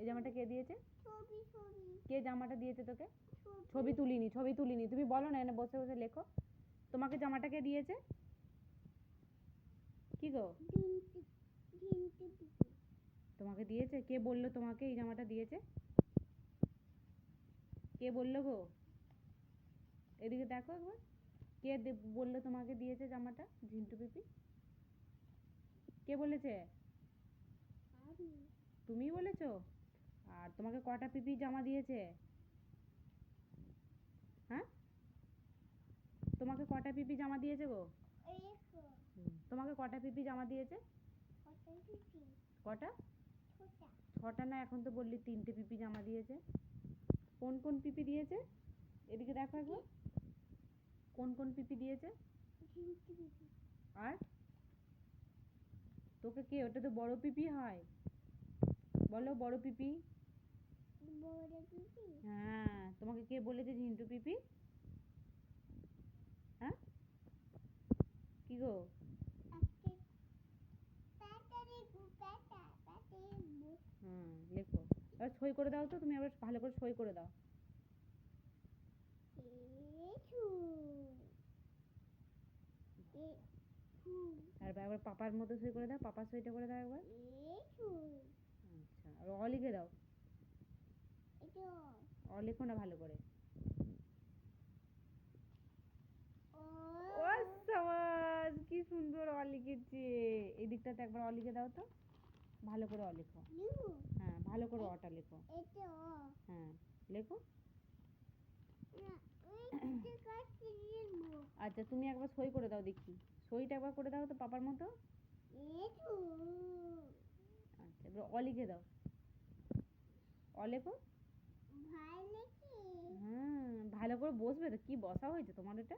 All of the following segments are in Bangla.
এই জামাটা কে দিয়েছে? কে জামাটা দিয়েছে তোকে? ছবি তুলিনি, ছবি তুলিনি। তুমি বলো না, এনে বসে বসে লেখো। তোমাকে জামাটা কে দিয়েছে? কি গো? তোমাকে দিয়েছে? কে বললো তোমাকে এই জামাটা দিয়েছে? কে বললো গো? এদিকে দেখো একবার। কে বললো তোমাকে দিয়েছে জামাটা? ঝিন্টু পিপি কে বলেছে? তুমি বলেছো? আর তোমাকে কটা পিপি জামা দিয়েছে? হ্যাঁ, তোমাকে কটা পিপি জামা দিয়েছে গো? তোমাকে কটা পিপি জামা দিয়েছে? কটা? ছটা না, এখন তো বললি 3টে পিপি জামা দিয়েছে। কোন কোন পিপি দিয়েছে? এদিকে দেখো একবার। কোন কোন পিপি দিয়েছে? আর তোকে কে? ওটা তো বড় পিপি হয়। বলো বড় পিপি। হ্যাঁ, তোমাকে কে বলেছে ঝিন্টু পিপি? হ্যাঁ, কি গো? লেখো। এবার সই করে দাও তো, তুমি আবার ভালো করে সই করে দাও। তারপর আবার পাপার মতো সই করে দাও, পাপার সইটা করে দাও একবার। আচ্ছা, আর অ লিখে দাও। অ লেখো না ভালো করে। ও সাবাস, কি সুন্দর অ লিখেছে। এই দিকটাতে একবার অ লিখে দাও তো, ভালো করে অ লেখো। হ্যাঁ, ভালো করে অটা লেখো। হ্যাঁ, লেখো। আচ্ছা, তুমি একবার সই করে দাও দেখি। সইটা একবার করে দাও তো পাপার মতো। আচ্ছা, এবার অ লিখে দাও। অ লেখো। হ্যাঁ, ভালো করে বসবে তো। কি বসা হয়েছে তোমার এটা?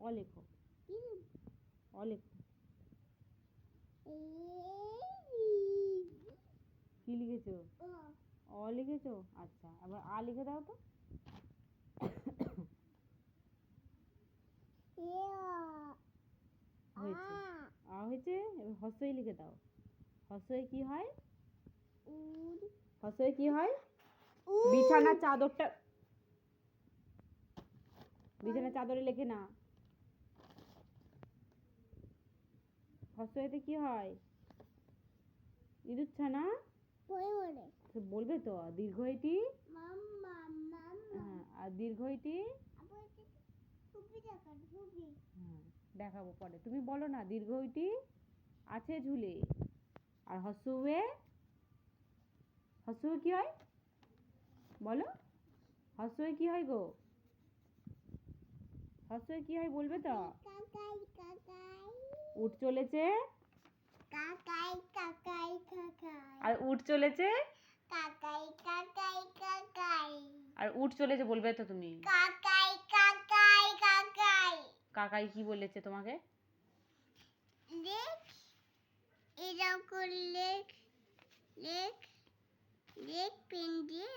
অ লেখো। অ লেখো। কি লিখেছো? অ লিখেছো? আচ্ছা, আবার আ লিখে দাও তো। হয়েছে, আ হয়েছে। এবার হর্ষই লিখে দাও। হর্ষই কি হয়? হর্ষই কি হয়? বিছানার চাদরটা, বিছানার চাদরে লেখে না। হর্ষইতে কি হয়? ইঁদুরছানা। বলবে তো। দীর্ঘইটি। হ্যাঁ, আর দীর্ঘইটি। হ্যাঁ, দেখাবো পরে। তুমি বলো না, দীর্ঘইটি আছে ঝুলে। আর হর্ষউয়ে, হর্ষউয়ে কি হয় বলো? হর্ষউয়ে কি হয় গো? হর্ষউয়ে কি হয় বলবে তো? উঠ চলেছে। আর উঠ চলেছে। আর উঠ চলেছে বলবে তো তুমি। কাকাই কি বলেছে তোমাকে? এরকম করে লেখ, লেখ, লেখ পেন দিয়ে।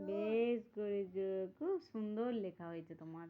বেশ করেছো, খুব সুন্দর লেখা হয়েছে তোমার।